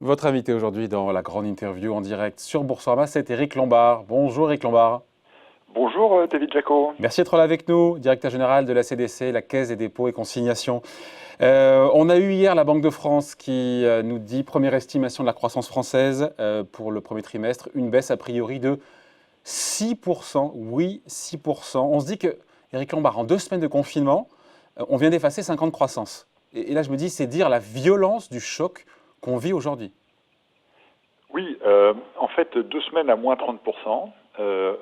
Votre invité aujourd'hui dans la grande interview en direct sur Boursorama, c'est Éric Lombard. Bonjour Éric Lombard. Bonjour David Jaco. Merci d'être là avec nous, directeur général de la CDC, la Caisse des dépôts et consignations. On a eu hier la Banque de France qui nous dit, première estimation de la croissance française pour le premier trimestre, une baisse a priori de 6%. Oui, 6%. On se dit que, Éric Lombard, en 2 semaines de confinement, on vient d'effacer 5 ans de croissance. Et là, je me dis, c'est dire la violence du choc qu'on vit aujourd'hui. Oui, en fait, 2 semaines à moins 30%,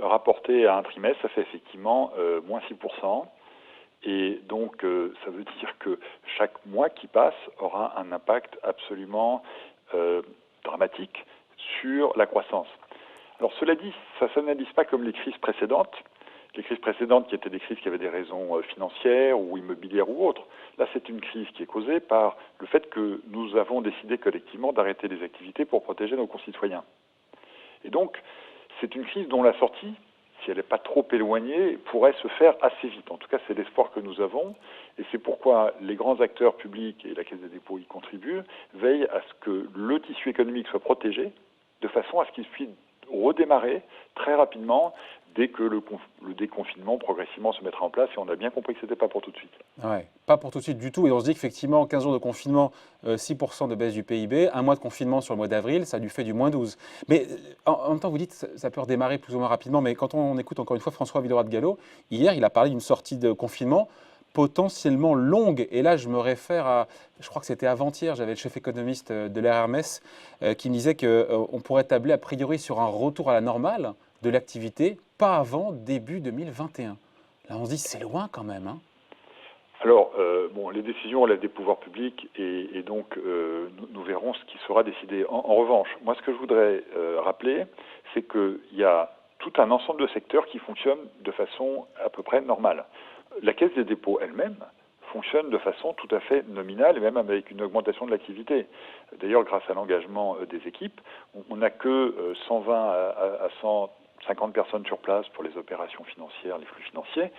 rapporté à un trimestre, ça fait effectivement moins 6%. Et donc, ça veut dire que chaque mois qui passe aura un impact absolument dramatique sur la croissance. Alors, cela dit, ça ne s'analyse pas comme les crises précédentes. Les crises précédentes qui étaient des crises qui avaient des raisons financières ou immobilières ou autres. Là, c'est une crise qui est causée par le fait que nous avons décidé collectivement d'arrêter des activités pour protéger nos concitoyens. Et donc, c'est une crise dont la sortie, si elle n'est pas trop éloignée, pourrait se faire assez vite. En tout cas, c'est l'espoir que nous avons. Et c'est pourquoi les grands acteurs publics, et la Caisse des dépôts y contribuent, veillent à ce que le tissu économique soit protégé, de façon à ce qu'il puisse redémarrer très rapidement dès que le déconfinement progressivement se mettra en place. Et on a bien compris que ce n'était pas pour tout de suite. Ouais, pas pour tout de suite du tout. Et on se dit qu'effectivement, 15 jours de confinement, 6% de baisse du PIB, un mois de confinement sur le mois d'avril, ça lui fait du moins 12. Mais en même temps, vous dites que ça peut redémarrer plus ou moins rapidement. Mais quand on écoute encore une fois François Villeroy de Galhau, hier, il a parlé d'une sortie de confinement potentiellement longue. Et là, je me réfère à, je crois que c'était avant-hier, j'avais le chef économiste de l'RMS qui me disait qu'on pourrait tabler a priori sur un retour à la normale de l'activité, pas avant début 2021. Là, on se dit, c'est loin quand même, hein. Alors, les décisions relèvent des pouvoirs publics et donc nous verrons ce qui sera décidé. En revanche, moi, ce que je voudrais rappeler, c'est qu'il y a tout un ensemble de secteurs qui fonctionnent de façon à peu près normale. La Caisse des dépôts elle-même fonctionne de façon tout à fait nominale et même avec une augmentation de l'activité. D'ailleurs, grâce à l'engagement des équipes, on n'a que 120 à 150 personnes sur place pour les opérations financières, les flux financiers.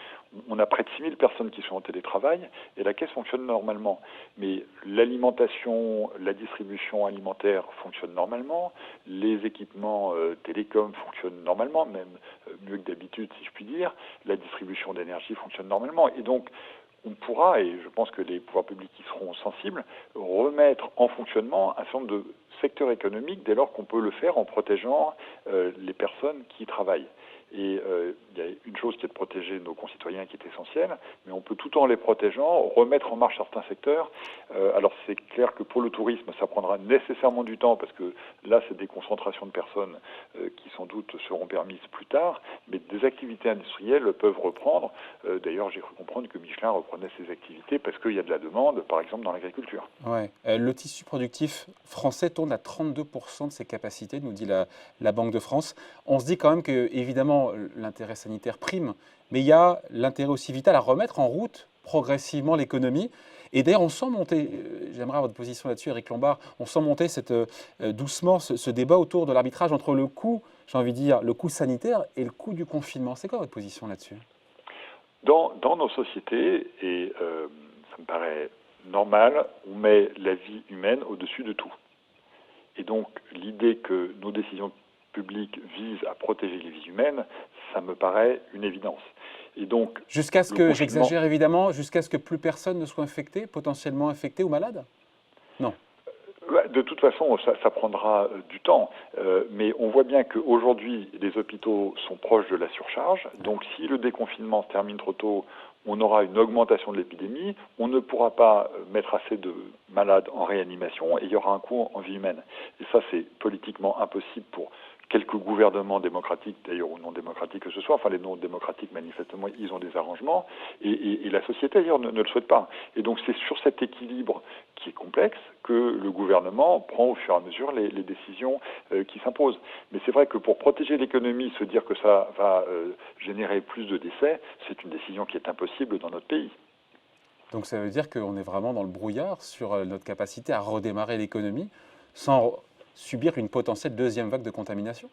On a près de 6000 personnes qui sont en télétravail et la caisse fonctionne normalement. Mais l'alimentation, la distribution alimentaire fonctionne normalement, les équipements télécoms fonctionnent normalement, même mieux que d'habitude si je puis dire, la distribution d'énergie fonctionne normalement. Et donc, on pourra, et je pense que les pouvoirs publics y seront sensibles, remettre en fonctionnement un certain nombre de secteurs économiques dès lors qu'on peut le faire en protégeant les personnes qui y travaillent. Et il y a une chose qui est de protéger nos concitoyens qui est essentielle, mais on peut tout en les protégeant remettre en marche certains secteurs. Alors c'est clair que pour le tourisme, ça prendra nécessairement du temps parce que là, c'est des concentrations de personnes qui sans doute seront permises plus tard, mais des activités industrielles peuvent reprendre. D'ailleurs, j'ai cru comprendre que Michelin reprenait ses activités parce qu'il y a de la demande, par exemple dans l'agriculture. Ouais. Le tissu productif français tourne à 32% de ses capacités, nous dit la Banque de France. On se dit quand même que, évidemment, l'intérêt sanitaire prime, mais il y a l'intérêt aussi vital à remettre en route progressivement l'économie. Et d'ailleurs, on sent monter, j'aimerais avoir votre position là-dessus, Éric Lombard, on sent monter doucement ce débat autour de l'arbitrage entre le coût, j'ai envie de dire, le coût sanitaire et le coût du confinement. C'est quoi votre position là-dessus? Dans nos sociétés, et ça me paraît normal, on met la vie humaine au-dessus de tout. Et donc, l'idée que nos décisions publiques visent à protéger les vies humaines, ça me paraît une évidence. Et donc, Jusqu'à ce le que, confinement, j'exagère évidemment, jusqu'à ce que plus personne ne soit infecté, potentiellement infecté ou malade? Non. de toute façon, ça prendra du temps, mais on voit bien qu'aujourd'hui, les hôpitaux sont proches de la surcharge. Donc, si le déconfinement se termine trop tôt, on aura une augmentation de l'épidémie, on ne pourra pas mettre assez de malades en réanimation et il y aura un coût en vie humaine. Et ça, c'est politiquement impossible pour quelques gouvernements démocratiques, d'ailleurs ou non démocratiques que ce soit, enfin les non démocratiques manifestement ils ont des arrangements et la société d'ailleurs ne le souhaite pas. Et donc c'est sur cet équilibre qui est complexe que le gouvernement prend au fur et à mesure les décisions qui s'imposent. Mais c'est vrai que pour protéger l'économie, se dire que ça va générer plus de décès, c'est une décision qui est impossible dans notre pays. Donc ça veut dire qu'on est vraiment dans le brouillard sur notre capacité à redémarrer l'économie sans subir une potentielle deuxième vague de contamination?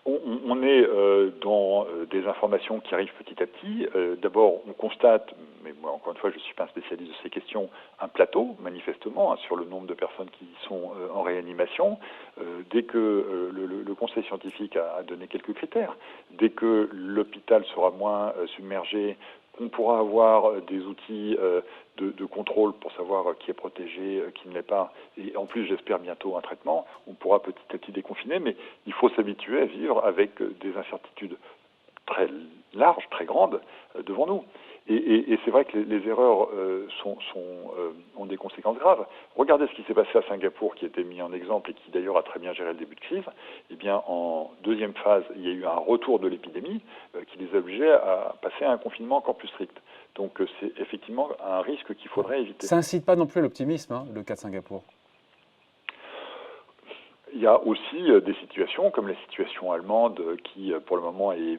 On est dans des informations qui arrivent petit à petit. D'abord, on constate, mais moi, encore une fois, je ne suis pas un spécialiste de ces questions, un plateau, manifestement, hein, sur le nombre de personnes qui sont en réanimation. Dès que le conseil scientifique a donné quelques critères, dès que l'hôpital sera moins submergé, qu'on pourra avoir des outils de contrôle pour savoir qui est protégé, qui ne l'est pas, et en plus j'espère bientôt un traitement, on pourra petit à petit déconfiner, mais il faut s'habituer à vivre avec des incertitudes très larges, très grandes devant nous. Et c'est vrai que les erreurs ont des conséquences graves. Regardez ce qui s'est passé à Singapour, qui a été mis en exemple et qui d'ailleurs a très bien géré le début de crise. Eh bien, en deuxième phase, il y a eu un retour de l'épidémie qui les a obligés à passer à un confinement encore plus strict. Donc c'est effectivement un risque qu'il faudrait éviter. Ça incite pas non plus à l'optimisme, hein, le cas de Singapour. Il y a aussi des situations comme la situation allemande qui, pour le moment, est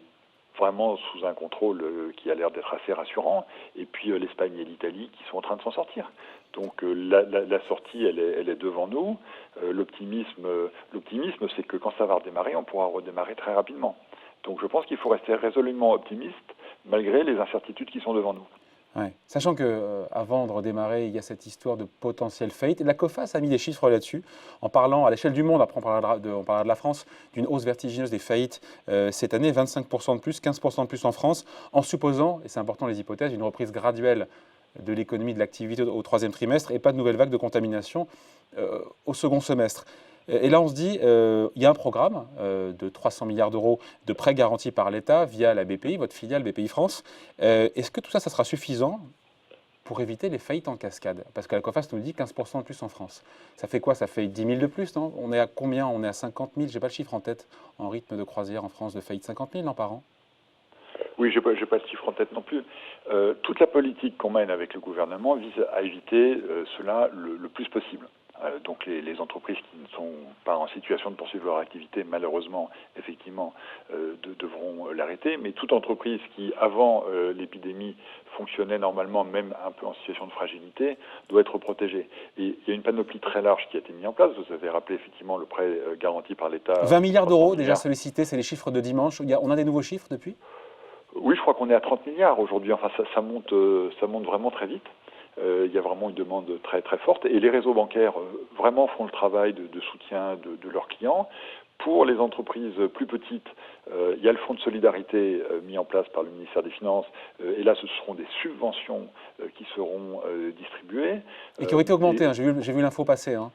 vraiment sous un contrôle qui a l'air d'être assez rassurant, et puis l'Espagne et l'Italie qui sont en train de s'en sortir. Donc la sortie, elle est devant nous. L'optimisme, c'est que quand ça va redémarrer, on pourra redémarrer très rapidement. Donc je pense qu'il faut rester résolument optimiste malgré les incertitudes qui sont devant nous. Ouais. Sachant qu'avant de redémarrer, il y a cette histoire de potentiel faillite. La COFAS a mis des chiffres là-dessus, en parlant à l'échelle du monde, après on parlera de la France, d'une hausse vertigineuse des faillites cette année, 25% de plus, 15% de plus en France, en supposant, et c'est important les hypothèses, une reprise graduelle de l'économie, de l'activité au troisième trimestre et pas de nouvelles vagues de contamination au second semestre. Et là, on se dit, il y a un programme de 300 milliards d'euros de prêts garantis par l'État via la BPI, votre filiale BPI France. Est-ce que tout ça, ça sera suffisant pour éviter les faillites en cascade? Parce que la COFAS nous dit 15% de plus en France. Ça fait quoi? Ça fait 10 000 de plus, non? On est à combien? On est à 50 000, je n'ai pas le chiffre en tête, en rythme de croisière en France de faillite. 50 000 par an? Oui, je n'ai pas le chiffre en tête non plus. Toute la politique qu'on mène avec le gouvernement vise à éviter cela le plus possible. Donc les entreprises qui ne sont pas en situation de poursuivre leur activité, malheureusement, effectivement, devront l'arrêter. Mais toute entreprise qui, avant l'épidémie, fonctionnait normalement, même un peu en situation de fragilité, doit être protégée. Et il y a une panoplie très large qui a été mise en place. Vous avez rappelé effectivement le prêt garanti par l'État. 20 milliards d'euros déjà sollicités, c'est les chiffres de dimanche. On a des nouveaux chiffres depuis? Oui, je crois qu'on est à 30 milliards aujourd'hui. Enfin, ça monte vraiment très vite. Il y a vraiment une demande très très forte et les réseaux bancaires vraiment font le travail de soutien de leurs clients. Pour les entreprises plus petites, il y a le fonds de solidarité mis en place par le ministère des Finances et là ce seront des subventions qui seront distribuées. Et qui ont été augmentées, hein, j'ai vu l'info passer. Hein.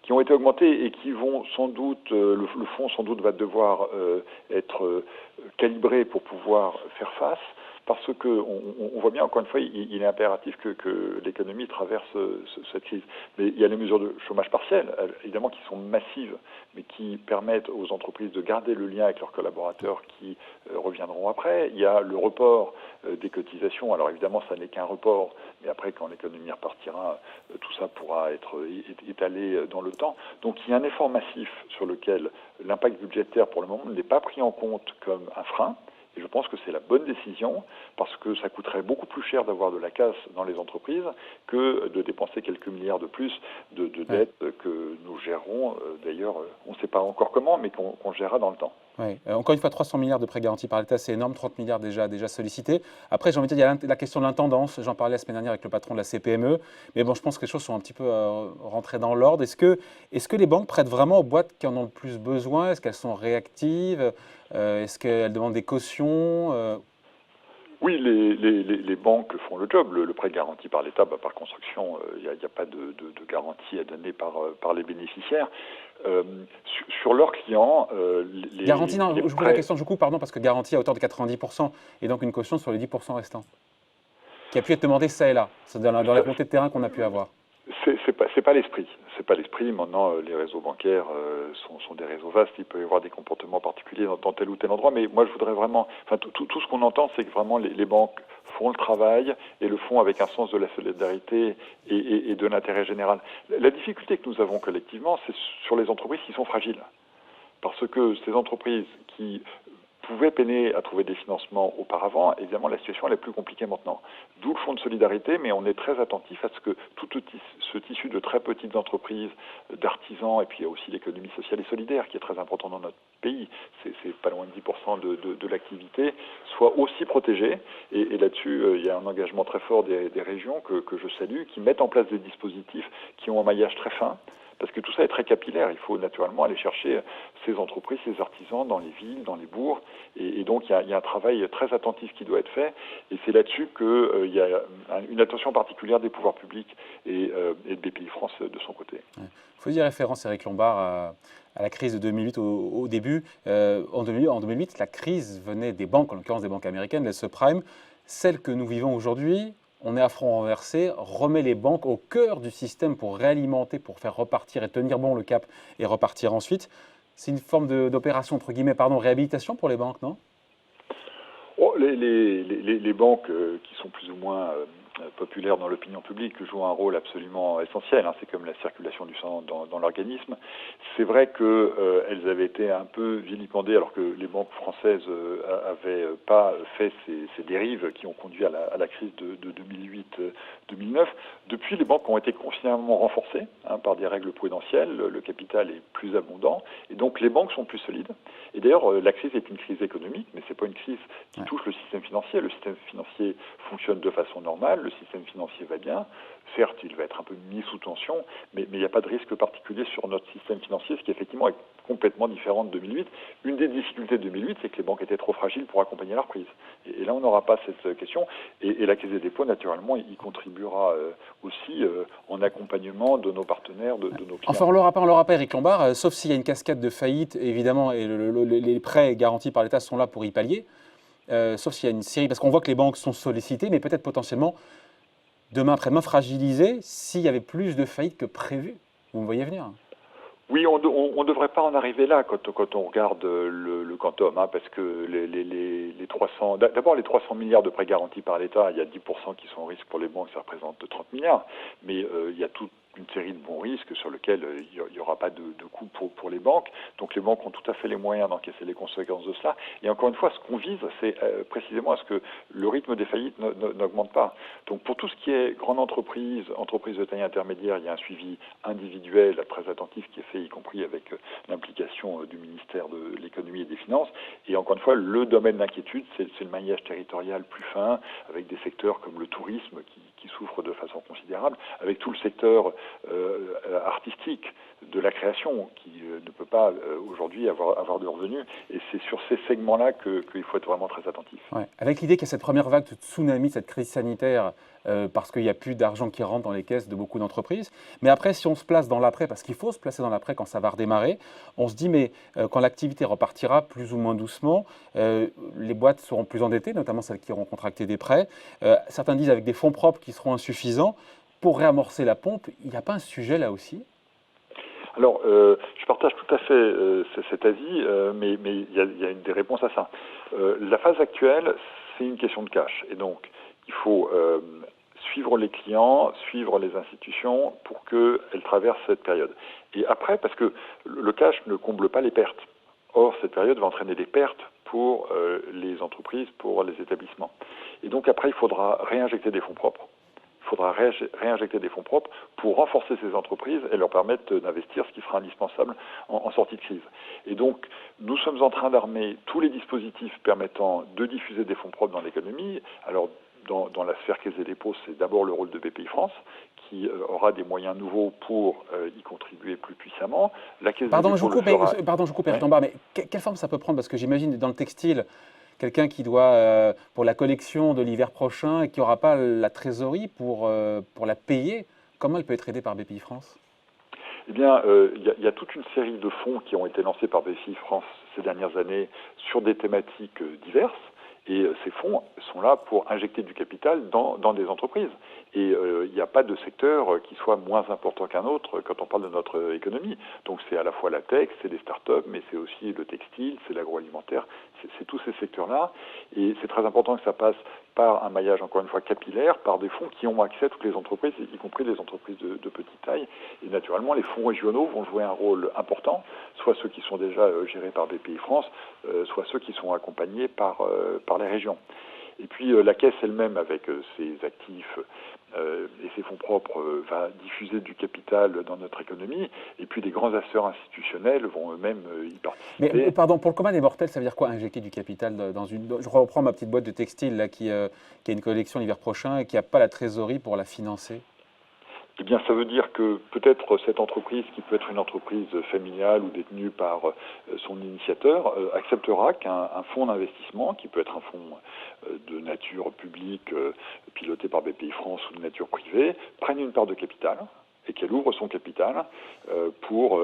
Qui ont été augmentées et qui vont sans doute, le fonds sans doute va devoir être calibré pour pouvoir faire face. Parce que on voit bien, encore une fois, il est impératif que l'économie traverse cette crise. Mais il y a les mesures de chômage partiel, évidemment, qui sont massives, mais qui permettent aux entreprises de garder le lien avec leurs collaborateurs qui reviendront après. Il y a le report des cotisations. Alors évidemment, ça n'est qu'un report, mais après, quand l'économie repartira, tout ça pourra être étalé dans le temps. Donc il y a un effort massif sur lequel l'impact budgétaire, pour le moment, n'est pas pris en compte comme un frein. Et je pense que c'est la bonne décision parce que ça coûterait beaucoup plus cher d'avoir de la casse dans les entreprises que de dépenser quelques milliards de plus de dettes que nous gérerons. D'ailleurs, on ne sait pas encore comment, mais qu'on gérera dans le temps. Ouais. Encore une fois, 300 milliards de prêts garantis par l'État, c'est énorme, 30 milliards déjà sollicités. Après, j'ai envie de dire, il y a la question de l'intendance. J'en parlais la semaine dernière avec le patron de la CPME. Mais bon, je pense que les choses sont un petit peu rentrées dans l'ordre. Est-ce que les banques prêtent vraiment aux boîtes qui en ont le plus besoin? Est-ce qu'elles sont réactives? Est-ce qu'elles demandent des cautions? Oui, les banques font le job. Le prêt garanti par l'État, par construction, il n'y a pas de garantie à donner par les bénéficiaires. Sur leurs clients, Garantie, non, je vous pose prêts... la question, je coupe, pardon, parce que garantie à hauteur de 90%, et donc une caution sur les 10% restants, qui a pu être demandée ça et là, c'est dans la montée de terrain qu'on a pu avoir. C'est pas l'esprit. C'est pas l'esprit. Maintenant, les réseaux bancaires sont des réseaux vastes. Il peut y avoir des comportements particuliers dans tel ou tel endroit. Mais moi, je voudrais vraiment. Enfin, tout ce qu'on entend, c'est que vraiment les banques font le travail et le font avec un sens de la solidarité et de l'intérêt général. La difficulté que nous avons collectivement, c'est sur les entreprises qui sont fragiles. Parce que ces entreprises qui pouvaient peiner à trouver des financements auparavant. Évidemment, la situation elle est plus compliquée maintenant. D'où le fonds de solidarité, mais on est très attentif à ce que tout ce tissu de très petites entreprises, d'artisans, et puis il y a aussi l'économie sociale et solidaire qui est très important dans notre pays, c'est pas loin de 10% de l'activité, soit aussi protégé. Et là-dessus, il y a un engagement très fort des régions que je salue, qui mettent en place des dispositifs qui ont un maillage très fin. Parce que tout ça est très capillaire. Il faut naturellement aller chercher ces entreprises, ces artisans dans les villes, dans les bourgs. Et donc, il y a un travail très attentif qui doit être fait. Et c'est là-dessus qu'il y a une attention particulière des pouvoirs publics et de BPI-France de son côté. Il faut dire référence, Éric Lombard, à la crise de 2008 au début. En 2008, la crise venait des banques, en l'occurrence des banques américaines, les subprimes. Celle que nous vivons aujourd'hui, on est à front renversé, remet les banques au cœur du système pour réalimenter, pour faire repartir et tenir bon le cap et repartir ensuite. C'est une forme d'opération, entre guillemets, réhabilitation pour les banques, non? Oh, les banques qui sont plus ou moins populaires dans l'opinion publique jouent un rôle absolument essentiel. C'est comme la circulation du sang dans l'organisme. C'est vrai qu'elles avaient été un peu vilipendées alors que les banques françaises avaient pas fait ces dérives qui ont conduit à la crise de 2008-2009. Depuis, les banques ont été considérablement renforcées par des règles prudentielles. Le capital est plus abondant et donc les banques sont plus solides. Et d'ailleurs, la crise est une crise économique, mais c'est pas une crise qui touche le système financier. Le système financier fonctionne de façon normale, le système financier va bien. Certes, il va être un peu mis sous tension, mais il n'y a pas de risque particulier sur notre système financier, ce qui effectivement est complètement différent de 2008. Une des difficultés de 2008, c'est que les banques étaient trop fragiles pour accompagner la reprise. Et là, on n'aura pas cette question. Et la Caisse des dépôts, naturellement, y contribuera aussi en accompagnement de nos partenaires, de nos clients. Enfin, on ne l'aura pas, Éric Lombard, sauf s'il y a une cascade de faillites, évidemment, et les prêts garantis par l'État sont là pour y pallier. Sauf s'il y a une série, parce qu'on voit que les banques sont sollicitées, mais peut-être potentiellement demain après-demain fragilisées s'il y avait plus de faillites que prévu. Vous me voyez venir? Oui, on ne devrait pas en arriver là quand on regarde le quantum, parce que les 300, d'abord les 300 milliards de prêts garantis par l'État, il y a 10% qui sont en risque pour les banques, ça représente 30 milliards, mais il y a toute une série de bons risques sur lesquels il n'y aura pas de coût pour les banques. Donc les banques ont tout à fait les moyens d'encaisser les conséquences de cela. Et encore une fois, ce qu'on vise, c'est précisément à ce que le rythme des faillites n'augmente pas. Donc pour tout ce qui est grande entreprise, entreprise de taille intermédiaire, il y a un suivi individuel très attentif qui est fait, y compris avec l'implication du ministère de l'économie et des finances. Et encore une fois, le domaine d'inquiétude, c'est le maillage territorial plus fin, avec des secteurs comme le tourisme qui souffre de façon considérable, avec tout le secteur artistique de la création qui ne peut pas aujourd'hui avoir de revenus. Et c'est sur ces segments-là qu'il faut être vraiment très attentif. Ouais. Avec l'idée qu'il y a cette première vague de tsunami, cette crise sanitaire, parce qu'il n'y a plus d'argent qui rentre dans les caisses de beaucoup d'entreprises. Mais après, si on se place dans l'après, parce qu'il faut se placer dans l'après quand ça va redémarrer, on se dit, mais quand l'activité repartira plus ou moins doucement, les boîtes seront plus endettées, notamment celles qui auront contracté des prêts. Certains disent avec des fonds propres qui seront insuffisants. Pour réamorcer la pompe, il n'y a pas un sujet là aussi? Alors, je partage tout à fait cet avis, mais il y a des réponses à ça. La phase actuelle, c'est une question de cash. Et donc, il faut suivre les clients, suivre les institutions pour qu'elles traversent cette période. Et après, parce que le cash ne comble pas les pertes. Or, cette période va entraîner des pertes pour les entreprises, pour les établissements. Et donc, après, il faudra réinjecter des fonds propres. Il faudra réinjecter des fonds propres pour renforcer ces entreprises et leur permettre d'investir, ce qui sera indispensable en sortie de crise. Et donc, nous sommes en train d'armer tous les dispositifs permettant de diffuser des fonds propres dans l'économie. Alors, dans la sphère Caisse des dépôts, c'est d'abord le rôle de BPI-France, qui aura des moyens nouveaux pour y contribuer plus puissamment. La Caisse des dépôts pardon, je vous coupe, Éric Lombard, mais quelle forme ça peut prendre? Parce que j'imagine dans le textile, quelqu'un qui doit, pour la collection de l'hiver prochain et qui n'aura pas la trésorerie pour la payer, comment elle peut être aidée par BPI-France? Eh bien, il y a toute une série de fonds qui ont été lancés par BPI-France ces dernières années sur des thématiques diverses. Et ces fonds sont là pour injecter du capital dans des entreprises. Et il n'y a pas de secteur qui soit moins important qu'un autre quand on parle de notre économie. Donc c'est à la fois la tech, c'est les startups, mais c'est aussi le textile, c'est l'agroalimentaire, c'est tous ces secteurs-là. Et c'est très important que ça passe par un maillage, encore une fois, capillaire, par des fonds qui ont accès à toutes les entreprises, y compris les entreprises de petite taille. Et naturellement, les fonds régionaux vont jouer un rôle important, soit ceux qui sont déjà gérés par BPI-France, soit ceux qui sont accompagnés par les régions. Et puis la Caisse elle-même, avec ses actifs et ses fonds propres, va diffuser du capital dans notre économie. Et puis les grands acteurs institutionnels vont eux-mêmes y participer. Mais pardon, pour le commun des mortels, ça veut dire quoi injecter du capital dans une... Je reprends ma petite boîte de textile là, qui a une collection l'hiver prochain et qui n'a pas la trésorerie pour la financer. Eh bien, ça veut dire que peut-être cette entreprise, qui peut être une entreprise familiale ou détenue par son initiateur, acceptera qu'un fonds d'investissement, qui peut être un fonds de nature publique, piloté par BPI-France ou de nature privée, prenne une part de capital et qu'elle ouvre son capital pour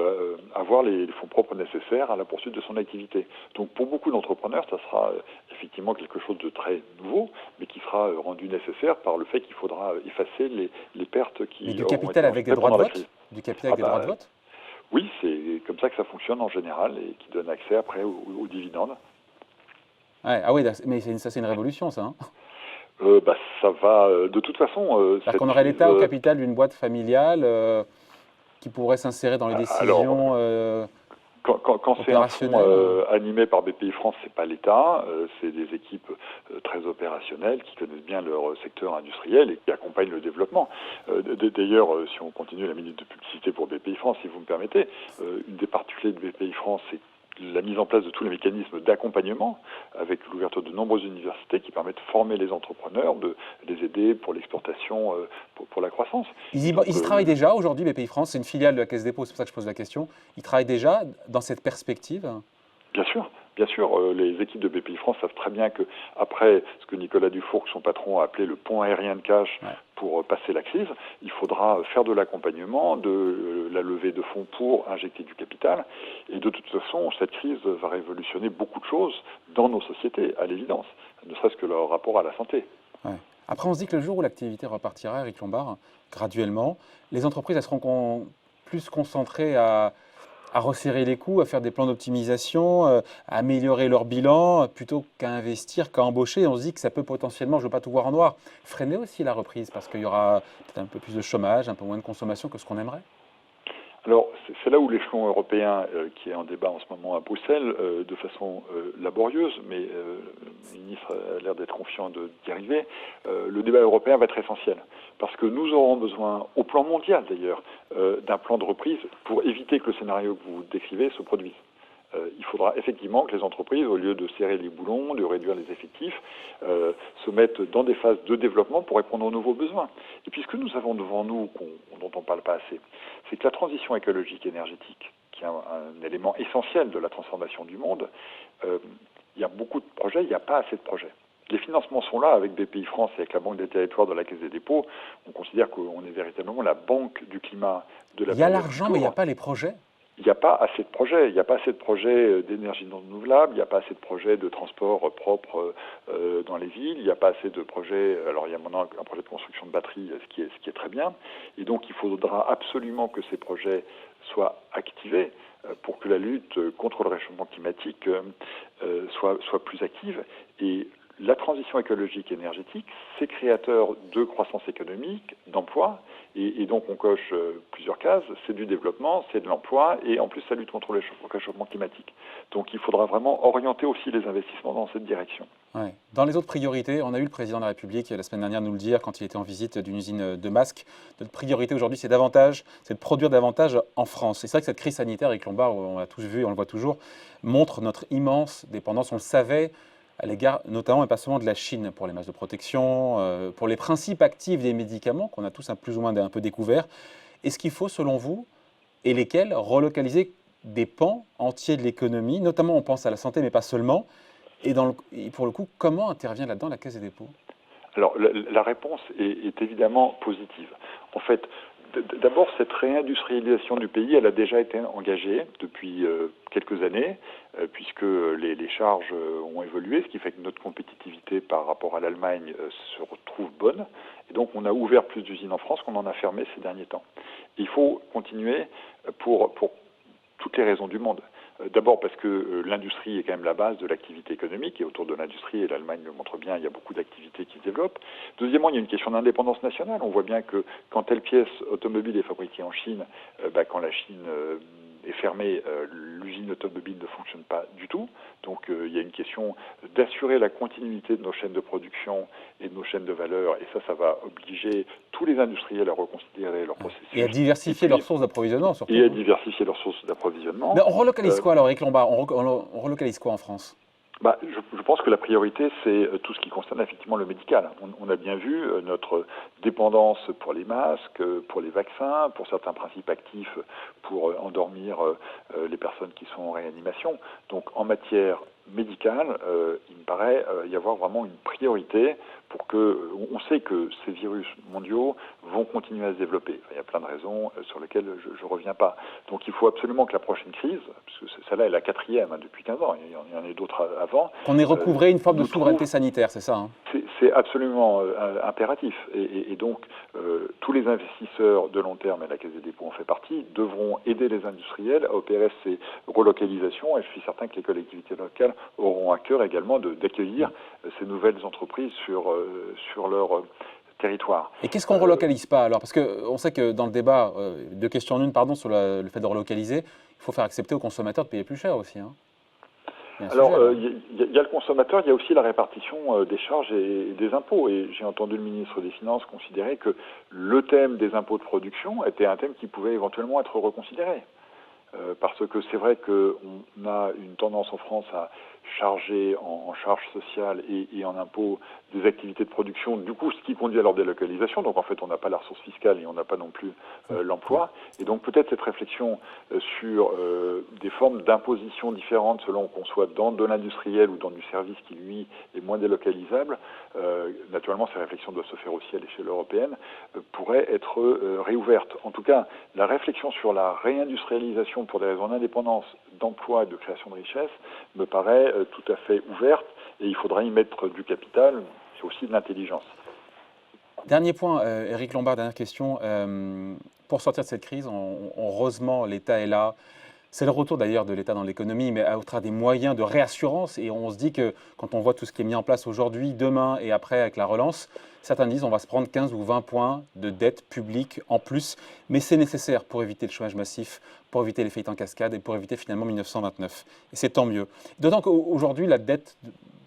avoir les fonds propres nécessaires à la poursuite de son activité. Donc pour beaucoup d'entrepreneurs, ça sera effectivement quelque chose de très nouveau, mais qui sera rendu nécessaire par le fait qu'il faudra effacer les pertes qui Mais du auront capital été avec des enregistrées droits de pendant la vote? crise. Du capital avec des droits de vote? Oui, c'est comme ça que ça fonctionne en général et qui donne accès après aux dividendes. Ouais, ah oui, mais ça c'est une révolution ça. Hein. Ça va, de toute façon, C'est-à-dire cette qu'on aurait crise. l'État au capital d'une boîte familiale qui pourrait s'insérer dans les Alors, décisions quand c'est un fonds opérationnelles. animé par BPI-France, c'est pas l'État, c'est des équipes très opérationnelles qui connaissent bien leur secteur industriel et qui accompagnent le développement. D'ailleurs, si on continue la minute de publicité pour BPI-France, si vous me permettez, une des particularités de BPI-France, c'est la mise en place de tous les mécanismes d'accompagnement avec l'ouverture de nombreuses universités qui permettent de former les entrepreneurs, de les aider pour l'exportation, pour la croissance. Ils y travaillent déjà aujourd'hui, BPI-France, c'est une filiale de la Caisse des Dépôts, c'est pour ça que je pose la question. Ils travaillent déjà dans cette perspective? Bien sûr. Bien sûr, les équipes de BPI-France savent très bien que après ce que Nicolas Dufourcq, son patron, a appelé le pont aérien de cash pour passer la crise, il faudra faire de l'accompagnement, de la levée de fonds pour injecter du capital. Et de toute façon, cette crise va révolutionner beaucoup de choses dans nos sociétés, à l'évidence, ne serait-ce que leur rapport à la santé. Ouais. Après, on se dit que le jour où l'activité repartira, Eric Lombard, graduellement, les entreprises elles seront plus concentrées à resserrer les coûts, à faire des plans d'optimisation, à améliorer leur bilan, plutôt qu'à investir, qu'à embaucher. On se dit que ça peut potentiellement, je ne veux pas tout voir en noir, freiner aussi la reprise, parce qu'il y aura peut-être un peu plus de chômage, un peu moins de consommation que ce qu'on aimerait. Alors, c'est là où l'échelon européen, qui est en débat en ce moment à Bruxelles, de façon laborieuse, mais le ministre a l'air d'être confiant d'y arriver, le débat européen va être essentiel. Parce que nous aurons besoin, au plan mondial d'ailleurs, d'un plan de reprise pour éviter que le scénario que vous décrivez se produise. Il faudra effectivement que les entreprises, au lieu de serrer les boulons, de réduire les effectifs, se mettent dans des phases de développement pour répondre aux nouveaux besoins. Et puis ce que nous avons devant nous, dont on ne parle pas assez, c'est que la transition écologique et énergétique, qui est un élément essentiel de la transformation du monde, il y a beaucoup de projets, il n'y a pas assez de projets. Les financements sont là avec BPI-France et avec la Banque des territoires de la Caisse des dépôts. On considère qu'on est véritablement la banque du climat de la planète. Il y a l'argent, mais il n'y a pas les projets. Il n'y a pas assez de projets. Il n'y a pas assez de projets d'énergie non renouvelable. Il n'y a pas assez de projets de transport propre dans les villes. Il n'y a pas assez de projets. Alors il y a maintenant un projet de construction de batteries, ce qui est très bien. Et donc il faudra absolument que ces projets soient activés pour que la lutte contre le réchauffement climatique soit plus active. Et la transition écologique et énergétique, c'est créateur de croissance économique, d'emplois, et donc on coche plusieurs cases, c'est du développement, c'est de l'emploi, et en plus ça lutte contre le réchauffement climatique. Donc il faudra vraiment orienter aussi les investissements dans cette direction. Ouais. Dans les autres priorités, on a eu le président de la République la semaine dernière nous le dire quand il était en visite d'une usine de masques. Notre priorité aujourd'hui, c'est de produire davantage en France. Et c'est vrai que cette crise sanitaire, avec Lombard, on l'a tous vu, on le voit toujours, montre notre immense dépendance. On le savait à l'égard notamment et pas seulement de la Chine pour les masques de protection, pour les principes actifs des médicaments qu'on a tous plus ou moins un peu découverts. Est-ce qu'il faut, selon vous, et lesquels, relocaliser des pans entiers de l'économie, notamment on pense à la santé, mais pas seulement, et pour le coup, comment intervient là-dedans la Caisse des dépôts? Alors, la réponse est évidemment positive. En fait, d'abord, cette réindustrialisation du pays, elle a déjà été engagée depuis quelques années, puisque les charges ont évolué, ce qui fait que notre compétitivité par rapport à l'Allemagne se retrouve bonne. Et donc, on a ouvert plus d'usines en France qu'on en a fermé ces derniers temps. Il faut continuer pour toutes les raisons du monde. D'abord parce que l'industrie est quand même la base de l'activité économique, et autour de l'industrie, et l'Allemagne le montre bien, il y a beaucoup d'activités qui se développent. Deuxièmement, il y a une question d'indépendance nationale. On voit bien que quand telle pièce automobile est fabriquée en Chine, quand la Chine est fermée, l'usine automobile ne fonctionne pas du tout. Donc il y a une question d'assurer la continuité de nos chaînes de production et de nos chaînes de valeur, et ça va obliger tous les industriels à reconsidérer leur processus. Et à diversifier leurs sources d'approvisionnement, surtout. Et à diversifier leurs sources d'approvisionnement. Mais on relocalise quoi alors, Éric Lombard, on relocalise quoi en France? Je pense que la priorité, c'est tout ce qui concerne effectivement le médical. On a bien vu notre dépendance pour les masques, pour les vaccins, pour certains principes actifs pour endormir les personnes qui sont en réanimation. Donc en matière médicale, il me paraît y avoir vraiment une priorité pour que... On sait que ces virus mondiaux vont continuer à se développer. Enfin, il y a plein de raisons sur lesquelles je ne reviens pas. Donc il faut absolument que la prochaine crise, puisque celle-là est la 4e depuis 15 ans, il y en a d'autres avant... Qu'on ait recouvré une forme de souveraineté sanitaire, c'est ça, hein? C'est absolument impératif. Et donc, tous les investisseurs de long terme, et la Caisse des dépôts en fait partie, devront aider les industriels à opérer ces relocalisations. Et je suis certain que les collectivités locales auront à cœur également d'accueillir ces nouvelles entreprises sur leur territoire. Et qu'est-ce qu'on ne relocalise pas alors? Parce qu'on sait que dans le débat, deux questions en une, pardon, sur le fait de relocaliser, il faut faire accepter aux consommateurs de payer plus cher aussi, hein. Alors, il y a le consommateur, il y a aussi la répartition des charges et des impôts. Et j'ai entendu le ministre des Finances considérer que le thème des impôts de production était un thème qui pouvait éventuellement être reconsidéré. Parce que c'est vrai qu'on a une tendance en France à charger en charges sociales et en impôts des activités de production, du coup ce qui conduit à leur délocalisation. Donc en fait on n'a pas la ressource fiscale et on n'a pas non plus l'emploi. Et donc peut-être cette réflexion sur des formes d'imposition différentes selon qu'on soit dans de l'industriel ou dans du service qui lui est moins délocalisable, naturellement ces réflexions doivent se faire aussi à l'échelle européenne, pourraient être réouvertes. En tout cas, la réflexion sur la réindustrialisation pour des raisons d'indépendance, d'emploi et de création de richesse me paraît tout à fait ouverte, et il faudra y mettre du capital et aussi de l'intelligence. Dernier point, Éric Lombard, dernière question. Pour sortir de cette crise, heureusement l'État est là. C'est le retour d'ailleurs de l'État dans l'économie, mais au travers des moyens de réassurance. Et on se dit que quand on voit tout ce qui est mis en place aujourd'hui, demain et après avec la relance, certains disent on va se prendre 15 ou 20 points de dette publique en plus. Mais c'est nécessaire pour éviter le chômage massif, pour éviter les faillites en cascade et pour éviter finalement 1929. Et c'est tant mieux. D'autant qu'aujourd'hui, la dette,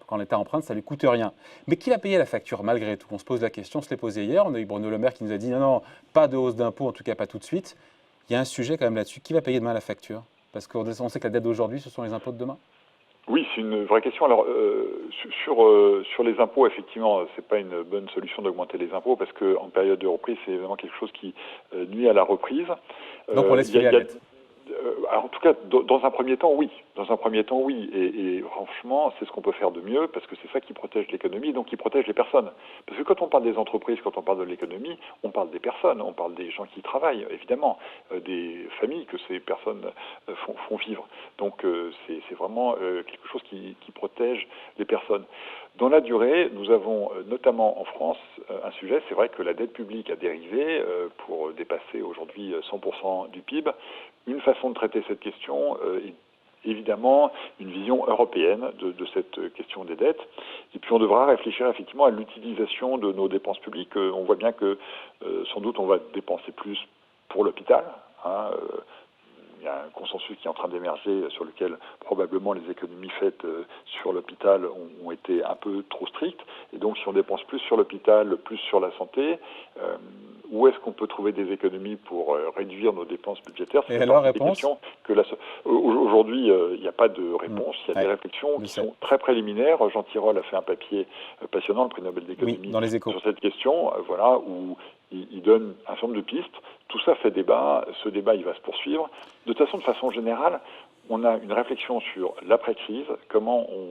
quand l'État emprunte, ça ne lui coûte rien. Mais qui va payer la facture malgré tout? On se pose la question, on se l'est posé hier. On a eu Bruno Le Maire qui nous a dit non, pas de hausse d'impôts, en tout cas pas tout de suite. Il y a un sujet quand même là-dessus. Qui va payer demain la facture? Parce qu'on sait que la dette d'aujourd'hui, ce sont les impôts de demain. Oui, c'est une vraie question. Alors, sur les impôts, effectivement, c'est pas une bonne solution d'augmenter les impôts parce qu'en période de reprise, c'est vraiment quelque chose qui nuit à la reprise. Donc on laisse filer la dette. Alors, en tout cas, dans un premier temps, oui. Dans un premier temps, oui. Et franchement, c'est ce qu'on peut faire de mieux parce que c'est ça qui protège l'économie, donc qui protège les personnes. Parce que quand on parle des entreprises, quand on parle de l'économie, on parle des personnes, on parle des gens qui travaillent, évidemment, des familles que ces personnes font vivre. Donc, c'est vraiment quelque chose qui protège les personnes. Dans la durée, nous avons notamment en France un sujet, c'est vrai que la dette publique a dérivé pour dépasser aujourd'hui 100% du PIB. Une façon de traiter cette question est évidemment une vision européenne de cette question des dettes. Et puis on devra réfléchir effectivement à l'utilisation de nos dépenses publiques. On voit bien que sans doute on va dépenser plus pour l'hôpital. Il y a un consensus qui est en train d'émerger sur lequel probablement les économies faites sur l'hôpital ont été un peu trop strictes. Et donc si on dépense plus sur l'hôpital, plus sur la santé, où est-ce qu'on peut trouver des économies pour réduire nos dépenses budgétaires? Et alors, réponse? Aujourd'hui, il n'y a pas de réponse. Il y a des réflexions qui sont très préliminaires. Jean Tirole a fait un papier passionnant, le prix Nobel d'économie, sur cette question, où il donne un certain nombre de pistes. Tout ça fait débat. Ce débat, il va se poursuivre. De façon générale, on a une réflexion sur l'après-crise, comment on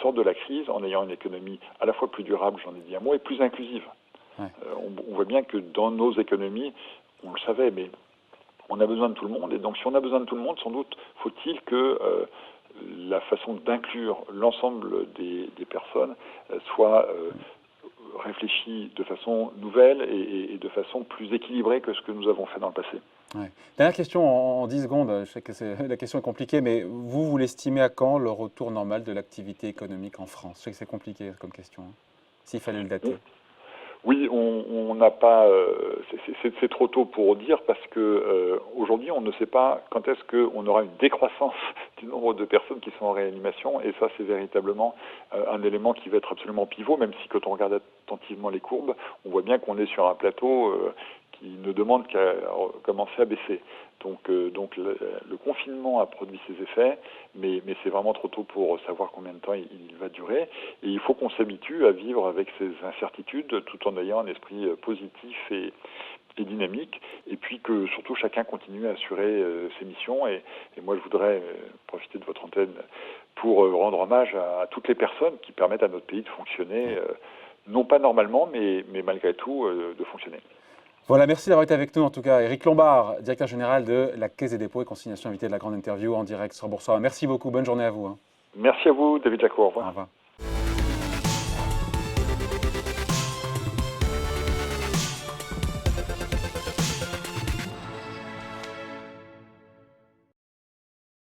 sort de la crise en ayant une économie à la fois plus durable, j'en ai dit un mot, et plus inclusive. On voit bien que dans nos économies, on le savait, mais on a besoin de tout le monde. Et donc, si on a besoin de tout le monde, sans doute faut-il que la façon d'inclure l'ensemble des personnes soit réfléchie de façon nouvelle et de façon plus équilibrée que ce que nous avons fait dans le passé. Ouais. Dernière question en 10 secondes. Je sais que la question est compliquée, mais vous l'estimez à quand le retour normal de l'activité économique en France? Je sais que c'est compliqué comme question, hein, s'il fallait le dater. Oui, on n'a pas. C'est trop tôt pour dire parce que aujourd'hui, on ne sait pas quand est-ce qu'on aura une décroissance du nombre de personnes qui sont en réanimation, et ça, c'est véritablement un élément qui va être absolument pivot. Même si, quand on regarde attentivement les courbes, on voit bien qu'on est sur un plateau qui ne demande qu'à commencer à baisser. Donc le confinement a produit ses effets, mais c'est vraiment trop tôt pour savoir combien de temps il va durer. Et il faut qu'on s'habitue à vivre avec ces incertitudes tout en ayant un esprit positif et dynamique, et puis que surtout chacun continue à assurer ses missions. Et moi, je voudrais profiter de votre antenne pour rendre hommage à toutes les personnes qui permettent à notre pays de fonctionner, non pas normalement, mais malgré tout, de fonctionner. Voilà, merci d'avoir été avec nous en tout cas. Éric Lombard, directeur général de la Caisse des dépôts et consignations, invité de la grande interview en direct sur Boursorama. Merci beaucoup, bonne journée à vous, hein. Merci à vous, David Jaco, au revoir. Au revoir.